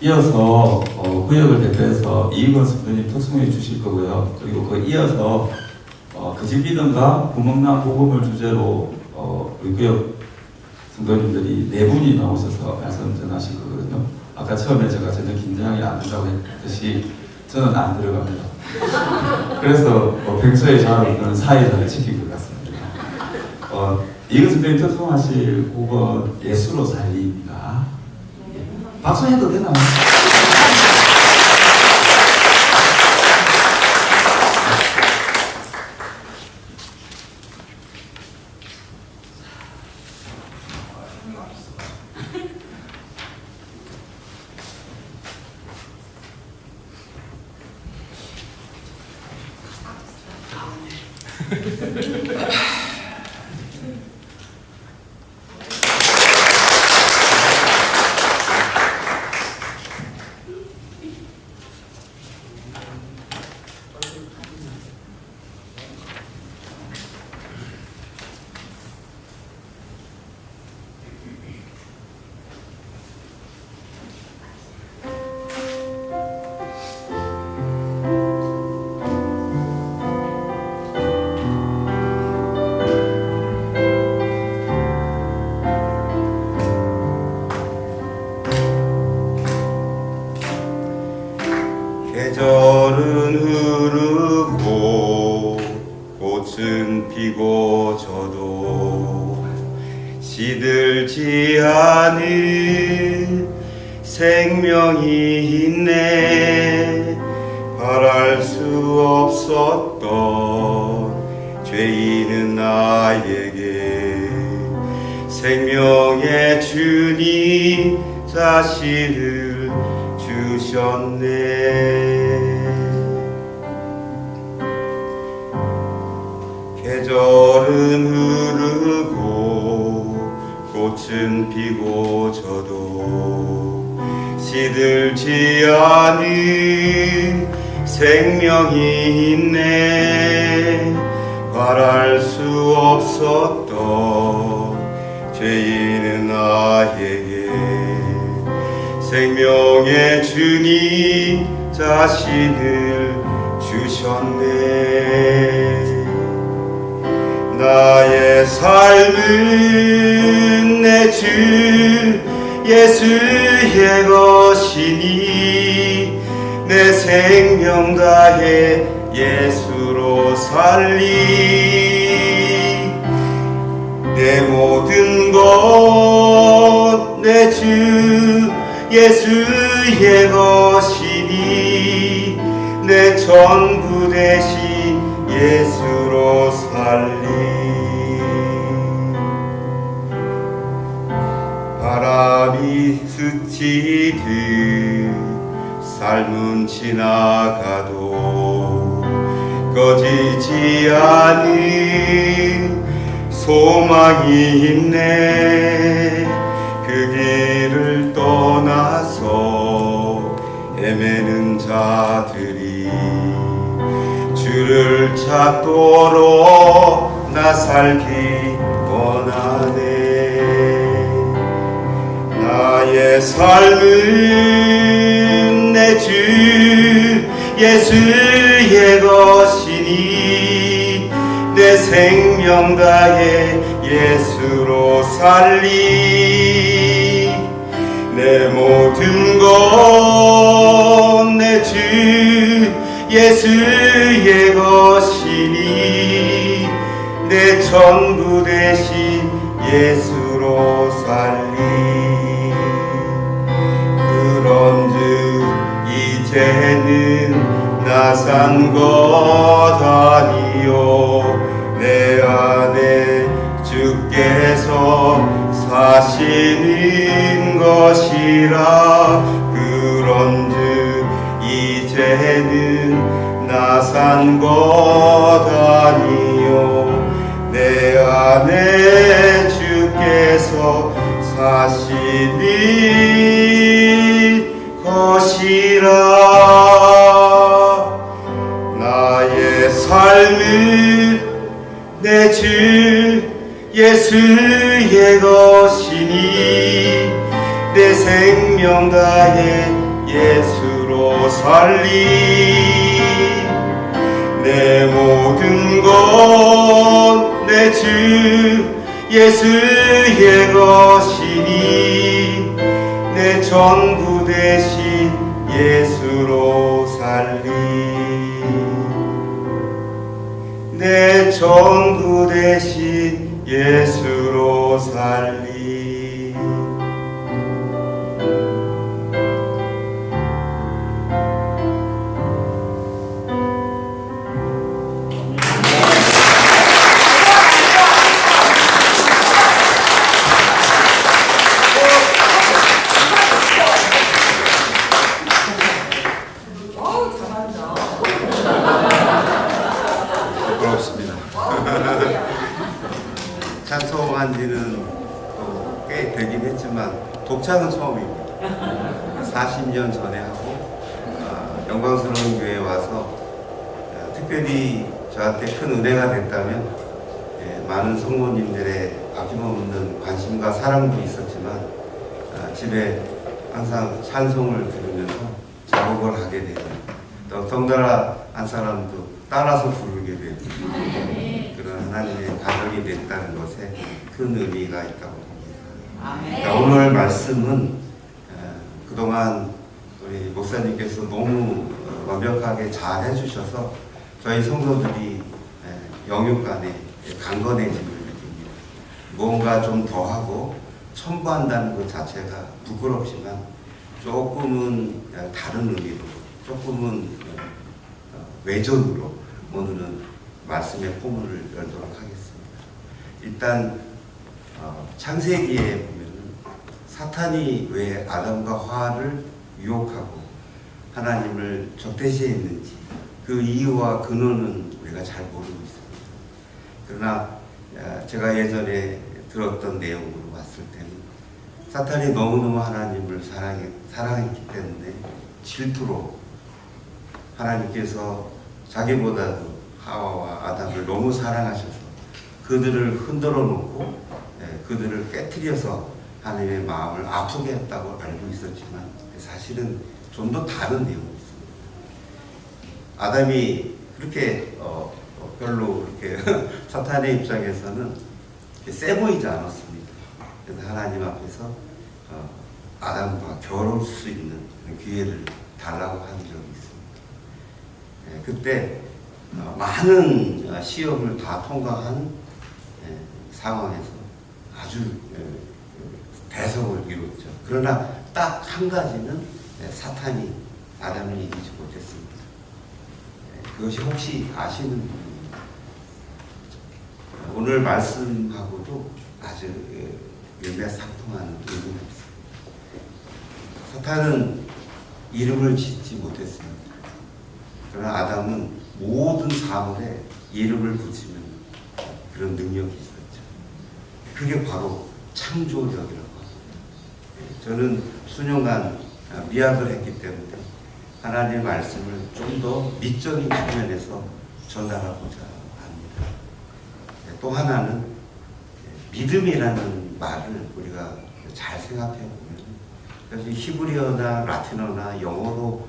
이어서 구역을 대표해서 이익원 선생님 특송해 주실 거고요. 그리고 그 이어서 그 집 믿음과 구멍난 복음을 주제로 우리 구역 성도님들이 네 분이 나오셔서 말씀 전하실 거거든요. 아까 처음에 제가 전혀 긴장이 안 된다고 했듯이 저는 안 들어갑니다. 그래서 평소에 잘 없는 사이다를 지킨 것 같습니다. 이익원 선생님 특송하실 곡은 예수로 살리입니다. 박수해도 되나요? 계절은 흐르고 꽃은 피고 져도 시들지 않은 생명이 있네. 바랄 수 없었던 죄인은 나에게 생명의 주님 자신을 주셨네. 계절은 흐르고 꽃은 피고 져도 시들지 않은 생명이 있네. 바랄 수 없었던 죄인은 나에게 생명의 주님 자신을 주셨네. 나의 삶은 내 주 예수의 것이니 내 생명 다해 예수로 살리. 내 모든 것 내 주 예수의 것이니 내 전부 대신 예수로 살리. 바람이 스치듯 삶은 지나가도 꺼지지 않은 소망이 있네. 그 길을 떠나서 헤매는 자들이 주를 찾도록 나 살기 원하네. 나의 삶은 내 주 예수의 것이니 내 생명 다해 예수로 살리. 내 모든 것 내 주 예수의 것이니 내 전부 대신 예수로 살리. 그런즉 이제는 나 산 것 아니요 내 안에 주께서 사시는 것이라. 그런즉 이제는 나 산 것 아니요 내 안에 주께서 사시는 것이라. 나의 삶은 내 주 예수의 것이니 내 생명 다해 예수로 살리 내 모든 것 내 주 예수의 것이니 내 전부 대신 예수로 살리 내 전부 대신 예수로 살리 부끄럽습니다. 찬송한 지는 꽤 되긴 했지만 독창은 처음입니다. 40년 전에 하고 영광스러운 교회에 와서 특별히 저한테 큰 은혜가 됐다면 많은 성도님들의 아낌없는 관심과 사랑도 있었지만 집에 항상 찬송을 들으면서 작업을 하게 되고 또 덩달아 한 사람도 따라서 부르게 되고 그런 하나님의 가정이 됐다는 것에 큰 의미가 있다고 봅니다. 오늘 말씀은 그동안 우리 목사님께서 너무 완벽하게 잘 해주셔서 저희 성도들이 영육간에 강건해짐을 느낍니다. 뭔가 좀 더하고 첨부한다는 것 자체가 부끄럽지만 조금은 다른 의미로 조금은 외전으로 오늘은 말씀의 포문을 열도록 하겠습니다. 일단 창세기에 보면은 사탄이 왜 아담과 하와를 유혹하고 하나님을 적대시했는지 그 이유와 근원은 우리가 잘 모르고 있습니다. 그러나 제가 예전에 들었던 내용으로 봤을 때는 사탄이 너무너무 하나님을 사랑했기 때문에 질투로 하나님께서 자기보다도 하와와 아담을 너무 사랑하셔서 그들을 흔들어 놓고 그들을 깨트려서 하나님의 마음을 아프게 했다고 알고 있었지만 사실은 좀 더 다른 내용이 있습니다. 아담이 그렇게 별로 이렇게 사탄의 입장에서는 세 보이지 않았습니다. 그래서 하나님 앞에서 아담과 겨룰 수 있는 기회를 달라고 한 적이 있습니다. 그때 많은 시험을 다 통과한 상황에서 아주 대성을 이뤘죠. 그러나 딱 한 가지는 사탄이 아담을 이기지 못했습니다. 그것이 혹시 아시는 분입니다. 오늘 말씀하고도 아주 일맥상통하는 의미가 있습니다. 사탄은 이름을 짓지 못했습니다. 그러나 아담은 모든 사물에 이름을 붙이는 그런 능력이 있었죠. 그게 바로 창조력이라고 합니다. 저는 수년간 미학을 했기 때문에 하나님의 말씀을 좀 더 미적인 측면에서 전달하고자 합니다. 또 하나는 믿음이라는 말을 우리가 잘 생각해 보면 히브리어나 라틴어나 영어로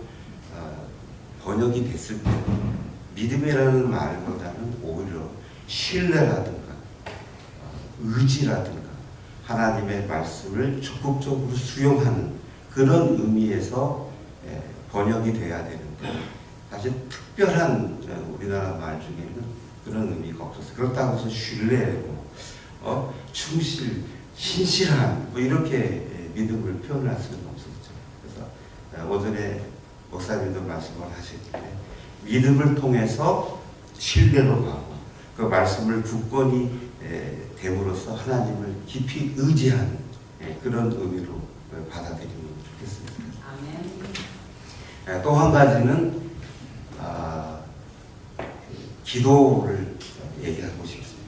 번역이 됐을 때 믿음이라는 말보다는 오히려 신뢰라든가 의지라든가 하나님의 말씀을 적극적으로 수용하는 그런 의미에서 번역이 돼야 되는데 사실 특별한 우리나라 말 중에는 그런 의미가 없었어요. 그렇다고 해서 신뢰고 충실, 신실한 뭐 이렇게 믿음을 표현할 수는 없었죠. 그래서 오전에 목사님도 말씀을 하실 때 믿음을 통해서 신뢰로 가고 그 말씀을 굳건히 됨으로써 하나님을 깊이 의지하는 그런 의미로 받아들이면 좋겠습니다. 또 한 가지는 기도를 얘기하고 싶습니다.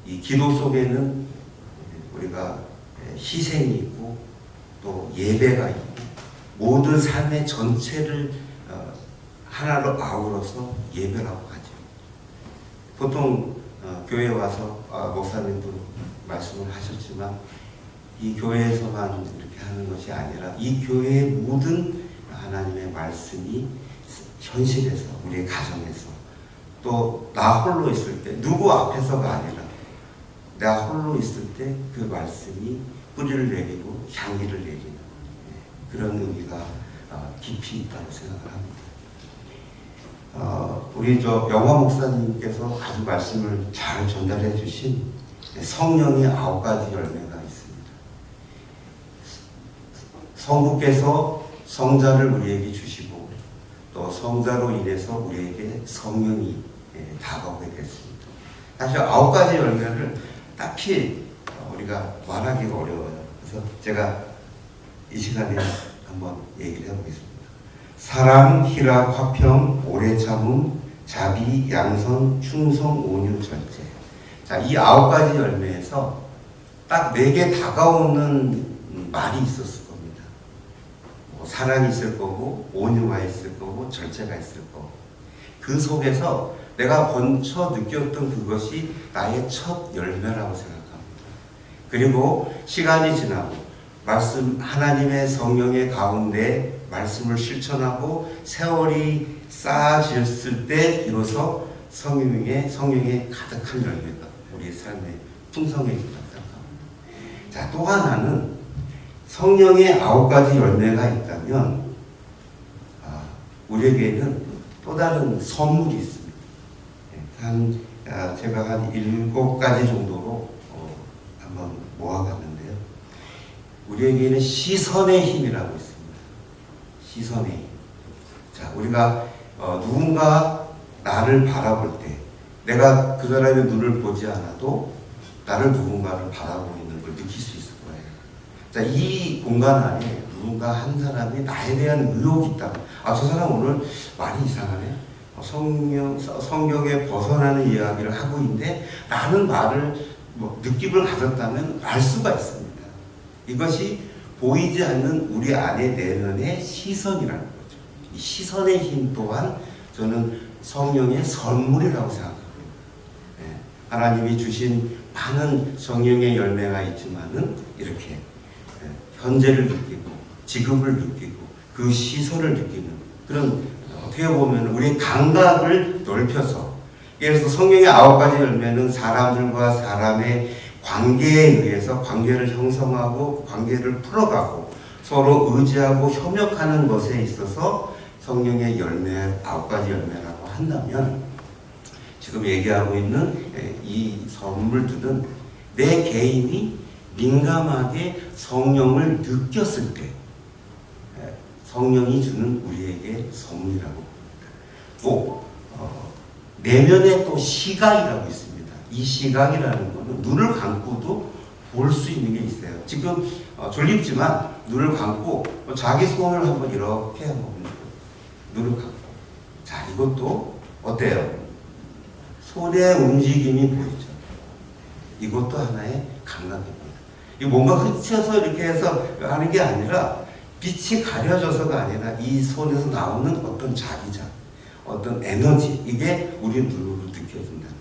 이 기도 속에는 우리가 희생이 있고 또 예배가 있고 모든 삶의 전체를 하나로 아우러서 예배라고 하죠. 보통 교회에 와서 목사님도 말씀을 하셨지만 이 교회에서만 이렇게 하는 것이 아니라 이 교회의 모든 하나님의 말씀이 현실에서, 우리의 가정에서, 또 나 홀로 있을 때, 누구 앞에서가 아니라 내가 홀로 있을 때 그 말씀이 뿌리를 내리고 향기를 내리는 그런 의미가 깊이 있다고 생각을 합니다. 우리 영화 목사님께서 아주 말씀을 잘 전달해 주신 성령의 9가지 열매가 있습니다. 성부께서 성자를 우리에게 주시고 또 성자로 인해서 우리에게 성령이 다가오게 됐습니다. 사실 9가지 열매를 딱히 우리가 말하기가 어려워요. 그래서 제가 이 시간에 한번 얘기를 해보겠습니다. 사랑, 희락, 화평, 오래 참음, 자비, 양선, 충성, 온유, 절제. 자, 이 9가지 열매에서 딱 4개 다가오는 말이 있었을 겁니다. 사랑이 있을 거고, 온유가 있을 거고, 절제가 있을 거고. 그 속에서 내가 번처 느꼈던 그것이 나의 첫 열매라고 생각합니다. 그리고 시간이 지나고 하나님의 성령의 가운데 말씀을 실천하고 세월이 쌓아졌을 때 비로소 성령의 가득한 열매가 우리의 삶에 풍성해진다고 생각합니다. 자, 또 하나는 성령의 9가지 열매가 있다면 우리에게는 또 다른 선물이 있습니다. 제가 한 7가지 정도로 한번 모아갔는데요. 우리에게는 시선의 힘이라고 있습니다. 시선의 힘. 자, 우리가 누군가 나를 바라볼 때 내가 그 사람의 눈을 보지 않아도 나를 누군가를 바라보고 있는 걸 느낄 수 있을 거예요. 자, 이 공간 안에 누군가 한 사람이 나에 대한 의혹이 있다. 저 사람 오늘 말이 이상하네. 성경에 벗어나는 이야기를 하고 있는데 나는 느낌을 가졌다면 알 수가 있습니다. 이것이 보이지 않는 우리 안의 내면의 시선이라는 거죠. 이 시선의 힘 또한 저는 성령의 선물이라고 생각합니다. 하나님이 주신 많은 성령의 열매가 있지만은 이렇게 현재를 느끼고 지금을 느끼고 그 시선을 느끼는 그런 어떻게 보면 우리의 감각을 넓혀서 그래서 성령의 9가지 열매는 사람들과 사람의 관계에 의해서 관계를 형성하고 관계를 풀어가고 서로 의지하고 협력하는 것에 있어서 성령의 열매 9가지 열매라고 한다면 지금 얘기하고 있는 이 선물들은 내 개인이 민감하게 성령을 느꼈을 때 성령이 주는 우리에게 선물이라고 봅니다. 또 내면에 또 시각이라고 있습니다. 이 시각이라는 것은 눈을 감고도 볼 수 있는 게 있어요. 지금 졸립지만 눈을 감고 자기 손을 한번 이렇게 한번 눈을 감고 자, 이것도 어때요? 손의 움직임이 보이죠. 이것도 하나의 감각입니다. 이 뭔가 흩쳐서 이렇게 해서 하는 게 아니라 빛이 가려져서가 아니라 이 손에서 나오는 어떤 자기장, 어떤 에너지, 이게 우리 눈으로 느껴진다는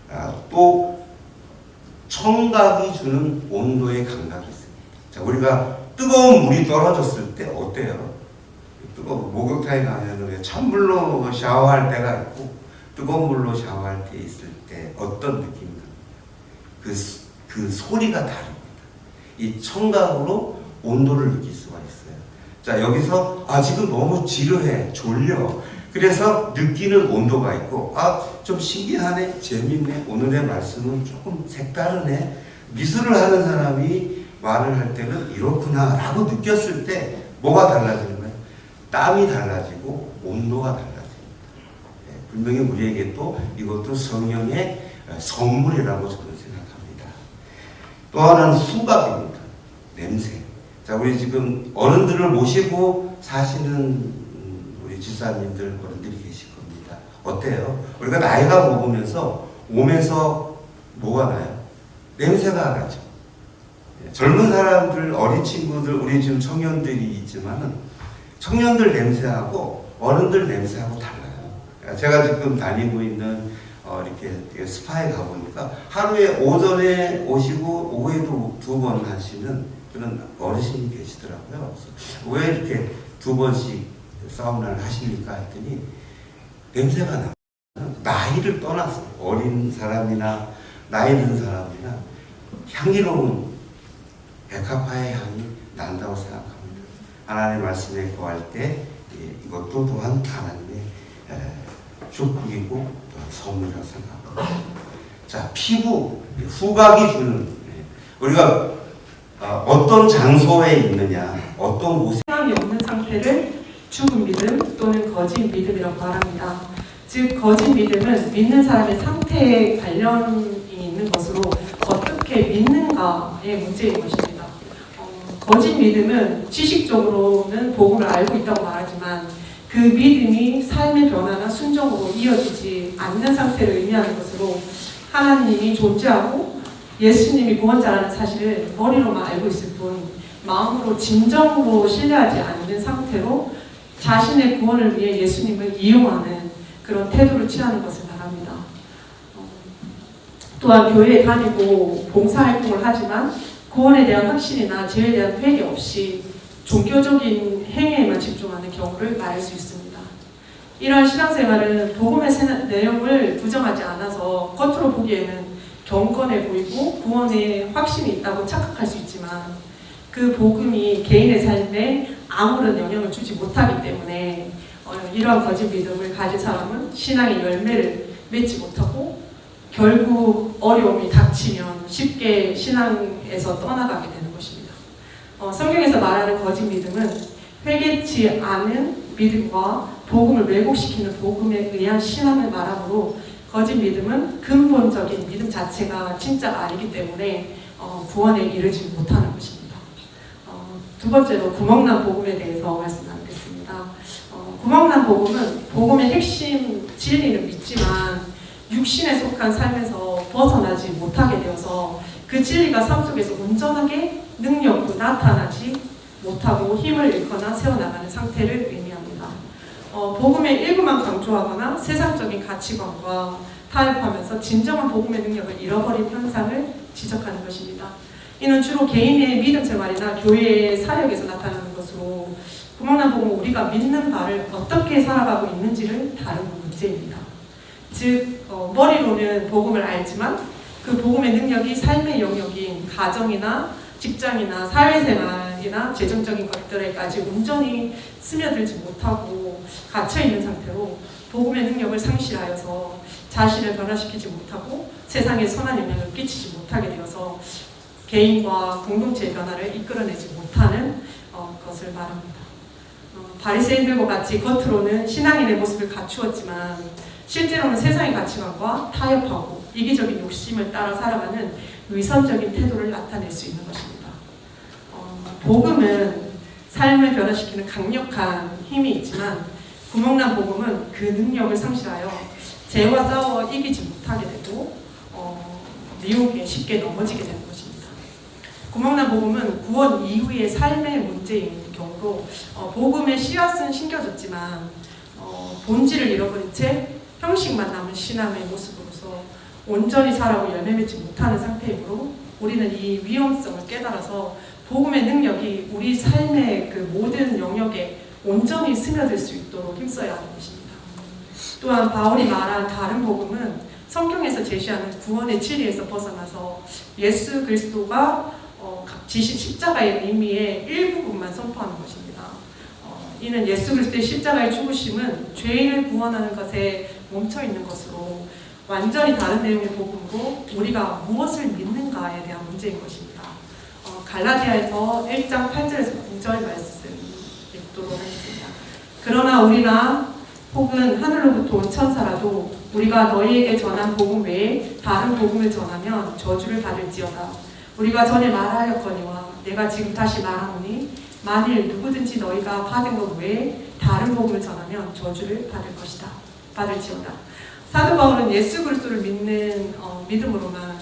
거예요. 또 청각이 주는 온도의 감각이 있습니다. 자, 우리가 뜨거운 물이 떨어졌을 때 어때요? 목욕탕에 가면 찬물로 샤워할 때가 있고 뜨거운 물로 샤워할 때 있을 때 어떤 느낌인가? 그 소리가 다릅니다. 이 청각으로 온도를 느낄 수가 있어요. 자, 여기서 지금 너무 지루해, 졸려. 그래서 느끼는 온도가 있고 좀 신기하네, 재밌네, 오늘의 말씀은 조금 색다르네. 미술을 하는 사람이 말을 할 때는 이렇구나 라고 느꼈을 때 뭐가 달라지는 거예요? 땀이 달라지고 온도가 달라집니다. 분명히 우리에게 또 이것도 성령의 선물이라고 저는 생각합니다. 또 하나는 후각입니다. 냄새. 자, 우리 지금 어른들을 모시고 사시는 우리 집사님들 어른들이 계실 겁니다. 어때요? 우리가 나이가 먹으면서 몸에서 뭐가 나요? 냄새가 나죠. 젊은 사람들, 어린 친구들, 우리 지금 청년들이 있지만은 청년들 냄새하고 어른들 냄새하고 달라요. 제가 지금 다니고 있는 이렇게 스파에 가보니까 하루에 오전에 오시고 오후에도 2번 하시는 그런 어르신이 계시더라고요. 그래서 왜 이렇게 2번씩 사우나를 하십니까? 했더니 냄새가 나요. 나이를 떠나서 어린 사람이나 나이 든 사람이나 향기로운 백합화의 향이 난다고 생각합니다. 하나님의 말씀에 거할 때 이것도 또한 하나님의 축복이고 선물이라고 생각합니다. 자, 피부, 후각이 주는 우리가 어떤 장소에 있느냐, 어떤 곳에 희망이 없는 상태를 죽은 믿음 또는 거짓 믿음이라고 말합니다. 즉 거짓 믿음은 믿는 사람의 상태에 관련이 있는 것으로 어떻게 믿는가의 문제인 것입니다. 거짓 믿음은 지식적으로는 복음을 알고 있다고 말하지만 그 믿음이 삶의 변화나 순종으로 이어지지 않는 상태를 의미하는 것으로 하나님이 존재하고 예수님이 구원자라는 사실을 머리로만 알고 있을 뿐 마음으로 진정으로 신뢰하지 않는 상태로 자신의 구원을 위해 예수님을 이용하는 그런 태도를 취하는 것을 말합니다. 또한 교회에 다니고 봉사활동을 하지만 구원에 대한 확신이나 죄에 대한 회개 없이 종교적인 행위에만 집중하는 경우를 말할 수 있습니다. 이러한 신앙생활은 복음의 내용을 부정하지 않아서 겉으로 보기에는 경건해 보이고 구원에 확신이 있다고 착각할 수 있지만 그 복음이 개인의 삶에 아무런 영향을 주지 못하기 때문에 이러한 거짓 믿음을 가진 사람은 신앙의 열매를 맺지 못하고 결국 어려움이 닥치면 쉽게 신앙에서 떠나가게 되는 것입니다. 성경에서 말하는 거짓 믿음은 회개치 않은 믿음과 복음을 왜곡시키는 복음에 의한 신앙을 말하므로 거짓 믿음은 근본적인 믿음 자체가 진짜가 아니기 때문에 구원에 이르지 못하는 것입니다. 두 번째로 구멍난 복음에 대해서 말씀 나누겠습니다. 구멍난 복음은 복음의 핵심 진리는 믿지만 육신에 속한 삶에서 벗어나지 못하게 되어서 그 진리가 삶 속에서 온전하게 능력도 나타나지 못하고 힘을 잃거나 세워나가는 상태를 의미합니다. 복음의 일부만 강조하거나 세상적인 가치관과 타협하면서 진정한 복음의 능력을 잃어버린 현상을 지적하는 것입니다. 이는 주로 개인의 믿음 생활이나 교회의 사역에서 나타나는 것으로 구멍난 복음은 우리가 믿는 바를 어떻게 살아가고 있는지를 다루는 문제입니다. 즉 머리로는 복음을 알지만 그 복음의 능력이 삶의 영역인 가정이나 직장이나 사회생활이나 재정적인 것들에까지 온전히 스며들지 못하고 갇혀있는 상태로 복음의 능력을 상실하여서 자신을 변화시키지 못하고 세상에 선한 영향을 끼치지 못하게 되어서 개인과 공동체의 변화를 이끌어내지 못하는 것을 말합니다. 바리새인들과 같이 겉으로는 신앙인의 모습을 갖추었지만 실제로는 세상의 가치관과 타협하고 이기적인 욕심을 따라 살아가는 위선적인 태도를 나타낼 수 있는 것입니다. 복음은 삶을 변화시키는 강력한 힘이 있지만 구멍난 복음은 그 능력을 상실하여 죄와 싸워 이기지 못하게 되고 미혹에 쉽게 넘어지게 되는 것입니다. 구멍난 복음은 구원 이후의 삶의 문제인 경우로 복음의 씨앗은 심겨졌지만 본질을 잃어버린 채 형식만 남은 신앙의 모습으로서 온전히 자라고 열매 맺지 못하는 상태이므로 우리는 이 위험성을 깨달아서 복음의 능력이 우리 삶의 그 모든 영역에 온전히 스며들 수 있도록 힘써야 하는 것입니다. 또한 바울이 말한 다른 복음은 성경에서 제시하는 구원의 진리에서 벗어나서 예수 그리스도가 지신 십자가의 의미의 일부분만 선포하는 것입니다. 이는 예수 그리스도의 십자가의 죽으심은 죄인을 구원하는 것에 멈춰있는 것으로 완전히 다른 내용의 복음으로 우리가 무엇을 믿는가에 대한 문제인 것입니다. 갈라디아에서 1장 8절에서 9절 말씀 읽도록 하겠습니다. 그러나 우리나 혹은 하늘로부터 온 천사라도 우리가 너희에게 전한 복음 외에 다른 복음을 전하면 저주를 받을지어다. 우리가 전에 말하였거니와 내가 지금 다시 말하노니 만일 누구든지 너희가 받은 것 외에 다른 복음을 전하면 저주를 받을지어다. 사도 바울은 예수 그리스도를 믿는 믿음으로만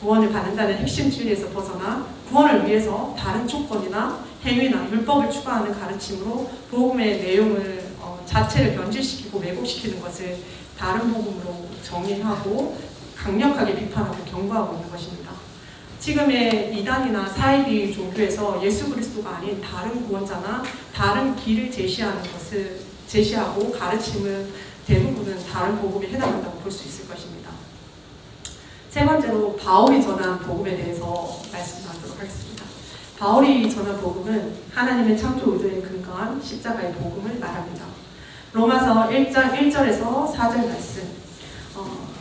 구원을 받는다는 핵심 진리에서 벗어나 구원을 위해서 다른 조건이나 행위나 율법을 추가하는 가르침으로 복음의 내용을 자체를 변질시키고 왜곡시키는 것을 다른 복음으로 정의하고 강력하게 비판하고 경고하고 있는 것입니다. 지금의 이단이나 사이비 종교에서 예수 그리스도가 아닌 다른 구원자나 다른 길을 제시하고 가르침은 대부분은 다른 복음에 해당한다고 볼 수 있을 것입니다. 세 번째로 바울이 전한 복음에 대해서 말씀하도록 하겠습니다. 바울이 전한 복음은 하나님의 창조 의도에 근거한 십자가의 복음을 말합니다. 로마서 1장 1절에서 4절 말씀.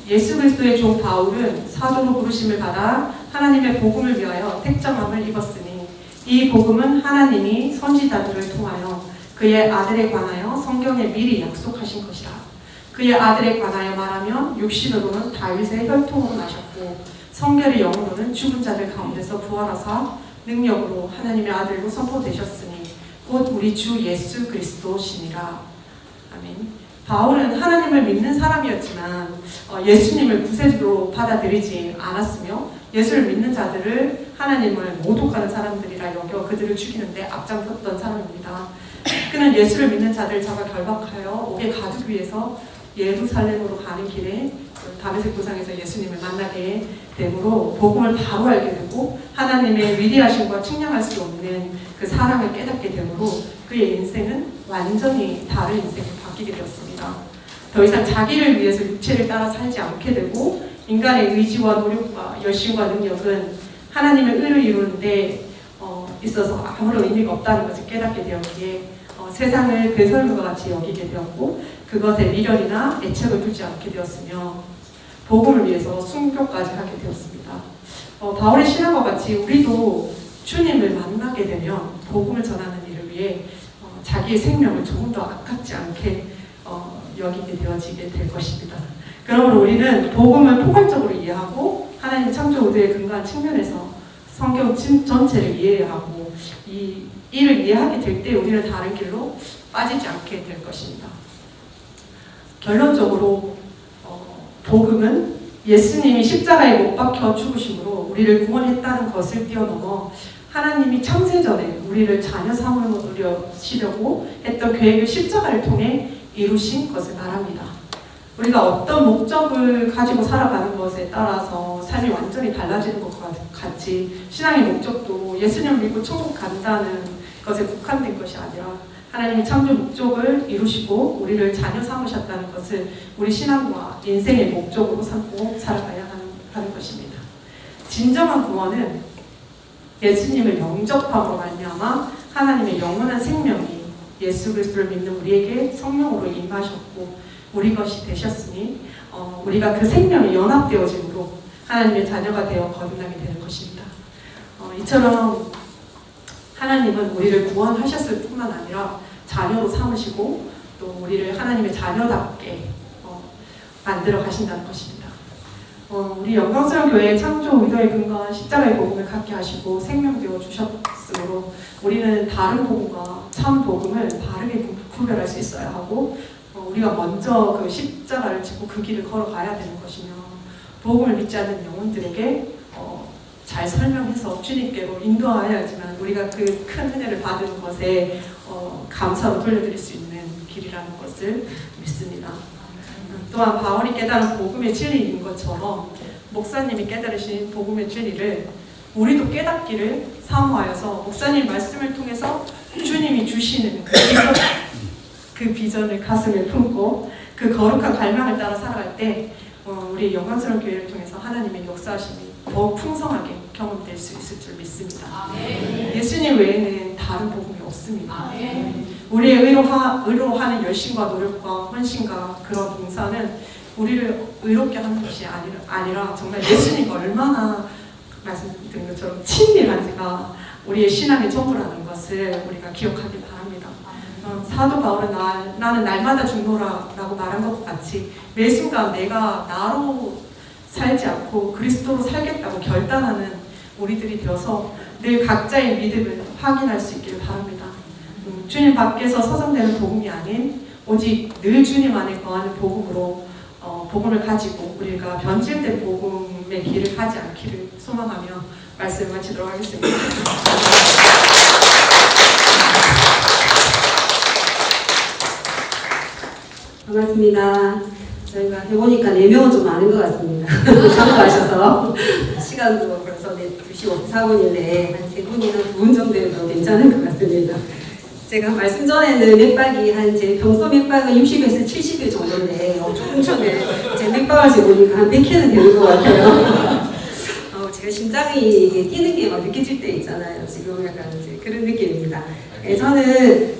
예수 그리스도의 종 바울은 사도로 부르심을 받아 하나님의 복음을 위하여 택정함을 입었으니 이 복음은 하나님이 선지자들을 통하여 그의 아들에 관하여 성경에 미리 약속하신 것이라. 그의 아들에 관하여 말하면 육신으로는 다윗의 혈통으로 나셨고 성결의 영으로는 죽은 자들 가운데서 부활하사 능력으로 하나님의 아들로 선포되셨으니 곧 우리 주 예수 그리스도시니라. 아멘. 바울은 하나님을 믿는 사람이었지만 예수님을 구세주로 받아들이지 않았으며 예수를 믿는 자들을 하나님을 모독하는 사람들이라 여겨 그들을 죽이는데 앞장섰던 사람입니다. 그는 예수를 믿는 자들을 잡아 결박하여 옥에 가두기 위해서 예루살렘으로 가는 길에 다메섹 도상에서 예수님을 만나게 되므로 복음을 바로 알게 되고 하나님의 위대하심과 측량할 수 없는 그 사랑을 깨닫게 되므로 그의 인생은 완전히 다른 인생으로 바뀌게 되었습니다. 더 이상 자기를 위해서 육체를 따라 살지 않게 되고 인간의 의지와 노력과 열심과 능력은 하나님의 의를 이루는 데 있어서 아무런 의미가 없다는 것을 깨닫게 되었기에 세상을 배설물과 같이 여기게 되었고 그것에 미련이나 애착을 두지 않게 되었으며 복음을 위해서 순교까지 하게 되었습니다. 바울의 신앙과 같이 우리도 주님을 만나게 되면 복음을 전하는 일을 위해 자기의 생명을 조금 더 아깝지 않게 여기게 되어지게 될 것입니다. 그러므로 우리는 복음을 포괄적으로 이해하고 하나님 창조 의도에 근거한 측면에서 성경 전체를 이해해야 하고 이 일을 이해하게 될 때 우리는 다른 길로 빠지지 않게 될 것입니다. 결론적으로 복음은 예수님이 십자가에 못 박혀 죽으심으로 우리를 구원했다는 것을 뛰어넘어 하나님이 창세전에 우리를 자녀 삼으시려고 했던 계획을 십자가를 통해 이루신 것을 말합니다. 우리가 어떤 목적을 가지고 살아가는 것에 따라서 삶이 완전히 달라지는 것과 같이 신앙의 목적도 예수님을 믿고 천국 간다는 것에 국한된 것이 아니라 하나님의 창조 목적을 이루시고 우리를 자녀 삼으셨다는 것을 우리 신앙과 인생의 목적으로 삼고 살아가야 하는 것입니다. 진정한 구원은 예수님을 영접함으로 말미암아 하나님의 영원한 생명이 예수 그리스도를 믿는 우리에게 성령으로 임하셨고 우리 것이 되셨으니 우리가 그 생명에 연합되어짐으로 하나님의 자녀가 되어 거듭나게 되는 것입니다. 이처럼 하나님은 우리를 구원하셨을 뿐만 아니라 자녀로 삼으시고 또 우리를 하나님의 자녀답게 만들어 가신다는 것입니다. 우리 영광스러운 교회의 창조 의도에 근거한 십자가의 복음을 갖게 하시고 생명되어 주셨으므로 우리는 다른 복음과 참 복음을 바르게 구별할 수 있어야 하고 우리가 먼저 그 십자가를 짚고 그 길을 걸어가야 되는 것이며 복음을 믿지 않는 영혼들에게 잘 설명해서 주님께로 인도하여야 하지만 우리가 그 큰 은혜를 받은 것에 감사로 돌려드릴 수 있는 길이라는 것을 믿습니다. 또한 바울이 깨달은 복음의 진리인 것처럼 목사님이 깨달으신 복음의 진리를 우리도 깨닫기를 사모하여서 목사님 말씀을 통해서 주님이 주시는 그 비전을 가슴에 품고 그 거룩한 갈망을 따라 살아갈 때 우리 영광스러운 교회를 통해서 하나님의 역사하심이 더욱 풍성하게 경험될 수 있을 줄 믿습니다. 예수님 외에는 다른 복음이 없습니다. 우리의 의로하는 열심과 노력과 헌신과 그런 봉사는 우리를 의롭게 하는 것이 아니라 정말 예수님과 얼마나 말씀드린 것처럼 친밀한지가 우리의 신앙의 전부라는 것을 우리가 기억하기 바랍니다. 사도 바울은 나는 날마다 죽노라라고 말한 것과 같이 매 순간 내가 나로 살지 않고 그리스도로 살겠다고 결단하는 우리들이 되어서 늘 각자의 믿음을 확인할 수 있기를 바랍니다. 주님 밖에서 서정되는 복음이 아닌 오직 늘 주님 안에 거하는 복음으로 복음을 가지고 우리가 변질된 복음의 길을 가지 않기를 소망하며 말씀을 마치도록 하겠습니다. 반갑습니다. 저희가 해보니까 4명은 좀 많은 것 같습니다. 참고하셔서 시간도 벌써 2시 54분인데 한 3분이나 2분 정도 해도 괜찮은 것 같습니다. 제가 말씀 전에는 맥박이 제 평소 맥박은 60에서 70일 정도인데 조금 전에 제 맥박을 재보니까 한 100회는 되는 것 같아요. 제가 심장이 이게 뛰는 게 막 느껴질 때 있잖아요. 지금 약간 이제 그런 느낌입니다. 저는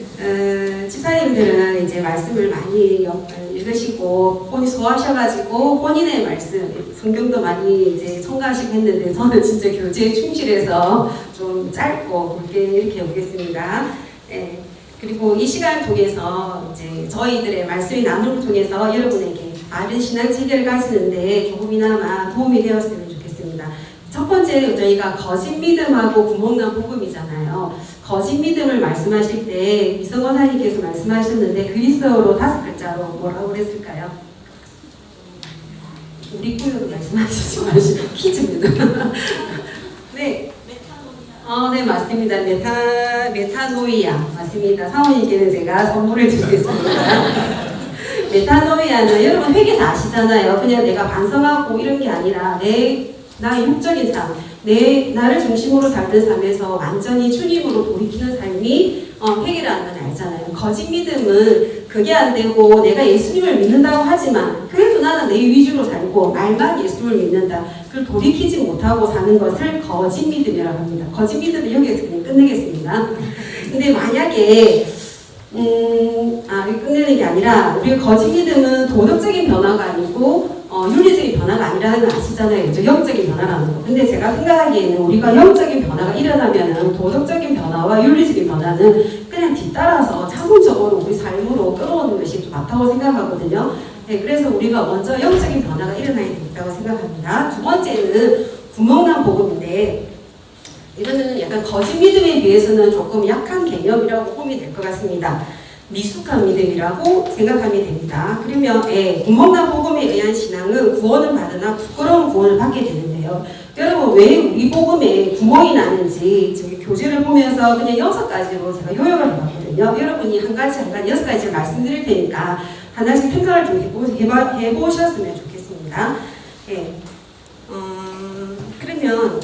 집사님들은 이제 말씀을 많이 읽으시고 본인 소화하셔가지고 본인의 말씀, 성경도 많이 이제 첨가하시고 했는데 저는 진짜 교재에 충실해서 좀 짧고 굵게 이렇게 오겠습니다. 네. 그리고 이 시간을 통해서 이제 저희들의 말씀의 나눔을 통해서 여러분에게 바른 신앙 체계를 가지는데 조금이나마 도움이 되었으면 좋겠습니다. 첫 번째 저희가 거짓 믿음하고 구멍난 복음이잖아요. 거짓 믿음을 말씀하실 때 이성 권사님께서 말씀하셨는데 그리스어로 5글자로 뭐라고 그랬을까요? 우리 꾸려도 말씀하시지 마시고 퀴즈입니다. 네. 네 맞습니다. 메타노이아 맞습니다. 사모님께는 제가 선물을 드리겠습니다. 메타노이아는 여러분 회개 다 아시잖아요. 그냥 내가 반성하고 이런 게 아니라 나의 육적인 삶, 나를 중심으로 살던 삶에서 완전히 주님으로 돌이키는 삶이 회개라는 건 알잖아요. 거짓 믿음은 그게 안 되고 내가 예수님을 믿는다고 하지만 그래도 나는 내 위주로 살고 말만 예수님을 믿는다. 그걸 돌이키지 못하고 사는 것을 거짓 믿음이라고 합니다. 거짓 믿음은 여기에서 그냥 끝내겠습니다. 근데 만약에 끝내는 게 아니라 우리 거짓 믿음은 도덕적인 변화가 아니고 윤리적인 변화가 아니라는 걸 아시잖아요. 그죠? 영적인 변화라는 거. 근데 제가 생각하기에는 우리가 영적인 변화가 일어나면은 도덕적인 변화와 윤리적인 변화는 그냥 뒤따라서 자동적으로 우리 삶으로 끌어오는 것이 또 맞다고 생각하거든요. 네, 그래서 우리가 먼저 영적인 변화가 일어나야 되겠다고 생각합니다. 두 번째는 구멍난 복음인데 이거는 약간 거짓 믿음에 비해서는 조금 약한 개념이라고 보면 될 것 같습니다. 미숙한 믿음이라고 생각하면 됩니다. 그러면 구멍난 복음에 의한 신앙은 구원을 받으나 부끄러운 구원을 받게 되는데요. 여러분 왜 우리 복음에 구멍이 나는지 저기 교재를 보면서 그냥 6가지로 제가 요약을 해봤거든요. 여러분이 한 가지 6가지를 말씀드릴 테니까 하나씩 생각을 좀 해보셨으면 좋겠습니다. 그러면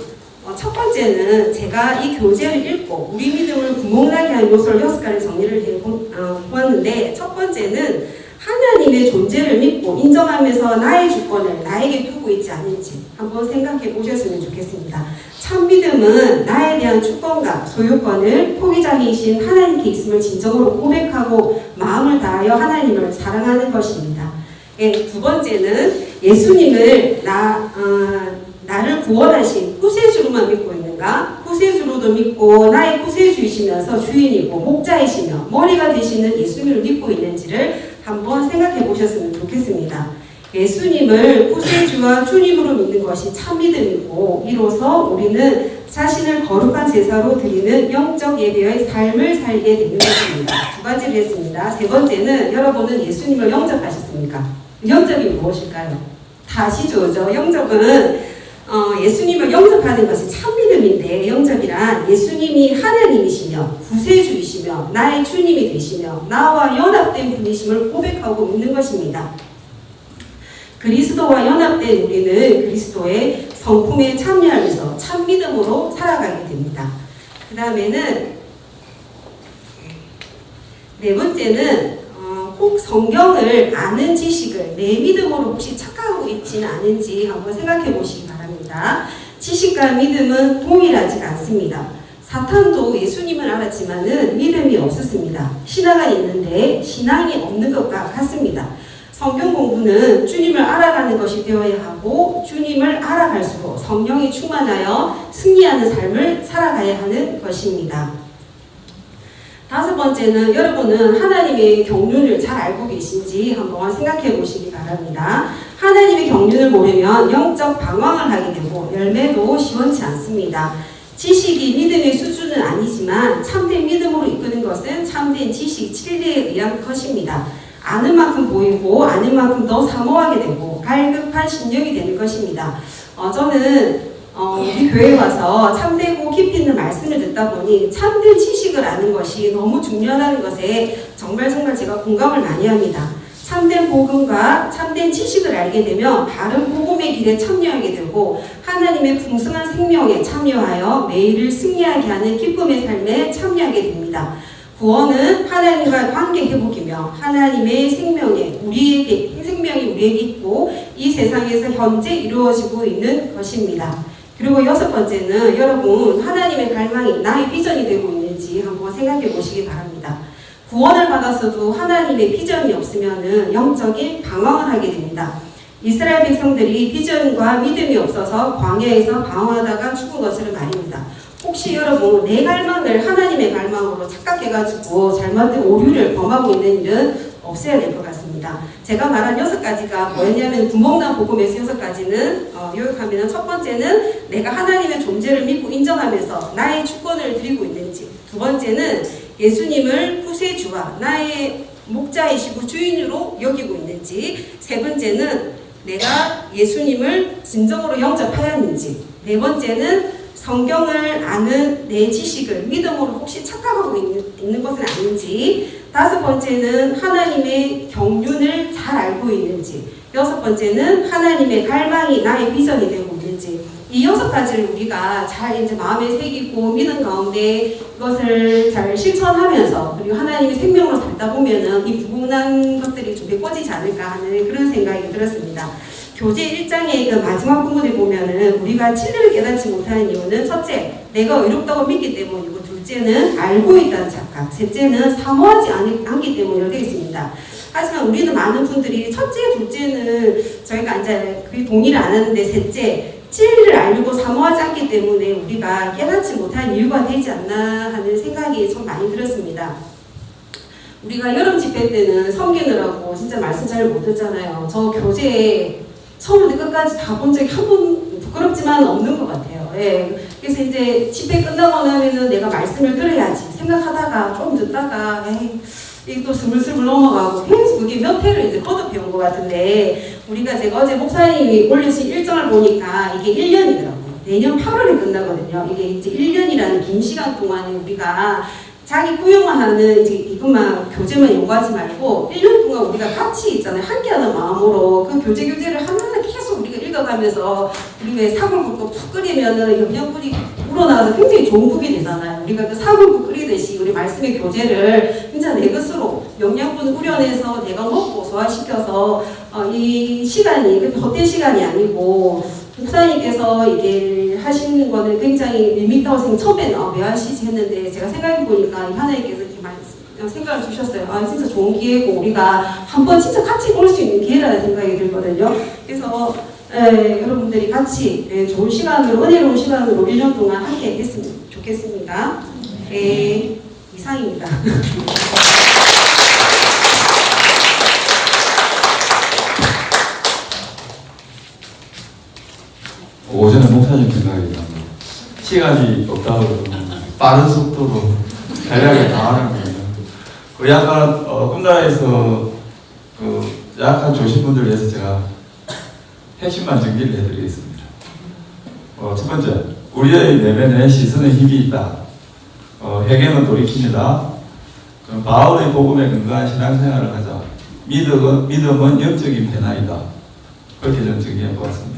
첫 번째는 제가 이 교재를 읽고 우리 믿음을 구멍나게 하는 요소를 6가지 정리를 해보았는데 첫 번째는 하나님의 존재를 믿고 인정하면서 나의 주권을 나에게 두고 있지 않은지 한번 생각해 보셨으면 좋겠습니다. 참 믿음은 나에 대한 주권과 소유권을 포기자이신 하나님께 있음을 진정으로 고백하고 마음을 다하여 하나님을 사랑하는 것입니다. 두 번째는 예수님을 나를 구원하신 구세주로만 믿고 있는가? 구세주로도 믿고 나의 구세주이시면서 주인이고 목자이시며 머리가 되시는 예수님을 믿고 있는지를 한번 생각해 보셨으면 좋겠습니다. 예수님을 구세주와 주님으로 믿는 것이 참 믿음이고 이로써 우리는 자신을 거룩한 제사로 드리는 영적 예배의 삶을 살게 되는 것입니다. 2가지를 했습니다. 세 번째는 여러분은 예수님을 영접하셨습니까? 영접이 무엇일까요? 다 아시죠? 영접은 예수님을 영접하는 것이 참 믿음인데 영접이란 예수님이 하나님이시며 구세주이시며 나의 주님이 되시며 나와 연합된 분이심을 고백하고 믿는 것입니다. 그리스도와 연합된 우리는 그리스도의 성품에 참여하면서 참 믿음으로 살아가게 됩니다. 그 다음에는 네 번째는 꼭 성경을 아는 지식을 내 믿음으로 혹시 착각하고 있지는 않은지 한번 생각해 보시기 바랍니다. 지식과 믿음은 동일하지가 않습니다. 사탄도 예수님을 알았지만은 믿음이 없었습니다. 신화가 있는데 신앙이 없는 것과 같습니다. 성경 공부는 주님을 알아가는 것이 되어야 하고 주님을 알아갈수록 성령이 충만하여 승리하는 삶을 살아가야 하는 것입니다. 5번째는 여러분은 하나님의 경륜을 잘 알고 계신지 한번 생각해 보시기 바랍니다. 하나님의 경륜을 모르면 영적 방황을 하게 되고 열매도 시원치 않습니다. 지식이 믿음의 수준은 아니지만 참된 믿음으로 이끄는 것은 참된 지식, 진리에 의한 것입니다. 아는 만큼 보이고 아는 만큼 더 사모하게 되고 갈급한 심령이 되는 것입니다. 저는 우리 교회에 와서 참되고 깊이 있는 말씀을 듣다 보니 참된 지식을 아는 것이 너무 중요하다는 것에 정말 제가 공감을 많이 합니다. 참된 복음과 참된 지식을 알게 되면 바른 복음의 길에 참여하게 되고 하나님의 풍성한 생명에 참여하여 매일을 승리하게 하는 기쁨의 삶에 참여하게 됩니다. 구원은 하나님과 관계 회복이며 하나님의 생명이 우리에게 있고 이 세상에서 현재 이루어지고 있는 것입니다. 그리고 6번째는 여러분 하나님의 갈망이 나의 비전이 되고 있는지 한번 생각해 보시기 바랍니다. 구원을 받았어도 하나님의 비전이 없으면 영적인 방황을 하게 됩니다. 이스라엘 백성들이 비전과 믿음이 없어서 광야에서 방황하다가 죽은 것을 말입니다. 혹시 여러분 내 갈망을 하나님의 갈망으로 착각해가지고 잘못된 오류를 범하고 있는 일은 없어야 될 것 같습니다. 제가 말한 6가지가 뭐였냐면 구멍난 복음에서 6가지는 요약하면 첫 번째는 내가 하나님의 존재를 믿고 인정하면서 나의 주권을 드리고 있는지, 두 번째는 예수님을 구세주와 나의 목자이시고 주인으로 여기고 있는지, 세 번째는 내가 예수님을 진정으로 영접하였는지, 네 번째는 성경을 아는 내 지식을 믿음으로 혹시 착각하고 있는 것은 아닌지, 다섯 번째는 하나님의 경륜을 잘 알고 있는지, 여섯 번째는 하나님의 갈망이 나의 비전이 되고 있는지, 이 6가지를 우리가 잘 이제 마음에 새기고 믿음 가운데 이것을 잘 실천하면서 그리고 하나님의 생명으로 살다 보면은 이 부분한 것들이 좀 메꿔지지 않을까 하는 그런 생각이 들었습니다. 교재 1장의 그 마지막 부분에 보면은 우리가 진리를 깨닫지 못하는 이유는 첫째, 내가 의롭다고 믿기 때문이고, 둘째는 알고 있다는 착각, 셋째는 사모하지 않기 때문이라고 되어 있습니다. 하지만 우리는 많은 분들이 첫째, 둘째는 저희가 이제 그 동의를 안 하는데, 셋째, 진리를 알고 사모하지 않기 때문에 우리가 깨닫지 못한 이유가 되지 않나 하는 생각이 좀 많이 들었습니다. 우리가 여름 집회 때는 섬기느라고 진짜 말씀 잘 못 듣잖아요. 저 교재에 처음부터 끝까지 다 본 적이 한 번 부끄럽지만 없는 것 같아요. 예. 그래서 이제 집회 끝나고 나면은 내가 말씀을 들어야지 생각하다가 좀 듣다가 이게 또 스물스물 넘어가고 계속 그게 몇 회를 이제 거듭해 온 것 같은데, 우리가 제가 어제 목사님이 올리신 일정을 보니까 이게 1년이더라고요. 내년 8월에 끝나거든요. 이게 이제 1년이라는 긴 시간 동안에 우리가 자기 구역만 하는 이제 이것만 교재만 연구하지 말고 1년 동안 우리가 같이 있잖아요. 함께하는 마음으로 그 교재를 하나하나 계속 우리가 읽어가면서, 우리 왜 사골국도 푹 끓이면은 영양분이 우러나와서 굉장히 좋은 국이 되잖아요. 우리가 그 사골국 끓이듯이 우리 말씀의 교재를 진짜 내 것으로 영양분 우려내서 내가 먹고 소화시켜서 이 시간이 헛된 시간이 아니고, 목사님께서 이게 하시는 거는 굉장히 밋밋하고 처음에는 왜 하시지 했는데, 제가 생각해보니까 하나님께서 이렇게 생각을 주셨어요. 아, 진짜 좋은 기회고 우리가 한번 진짜 같이 볼 수 있는 기회라는 생각이 들거든요. 그래서 여러분들이 같이 좋은 시간으로, 은혜로운 시간으로 1년 동안 함께 했으면 좋겠습니다. 이상입니다. 오전에 목사님 생각이 나요. 시간이 없다고 빠른 속도로 대략에 다 하는 거예요. 그 약간 꿈나라에서 그 약한 조신분들 위해서 제가 핵심만 정리를 해드리겠습니다. 첫 번째, 우리의 내면에 시선의 힘이 있다. 회개는 돌이킵니다. 그럼 바울의 복음에 근거한 신앙생활을 하자. 믿음은 영적인 변화이다. 그렇게 저는 정리해 보았습니다.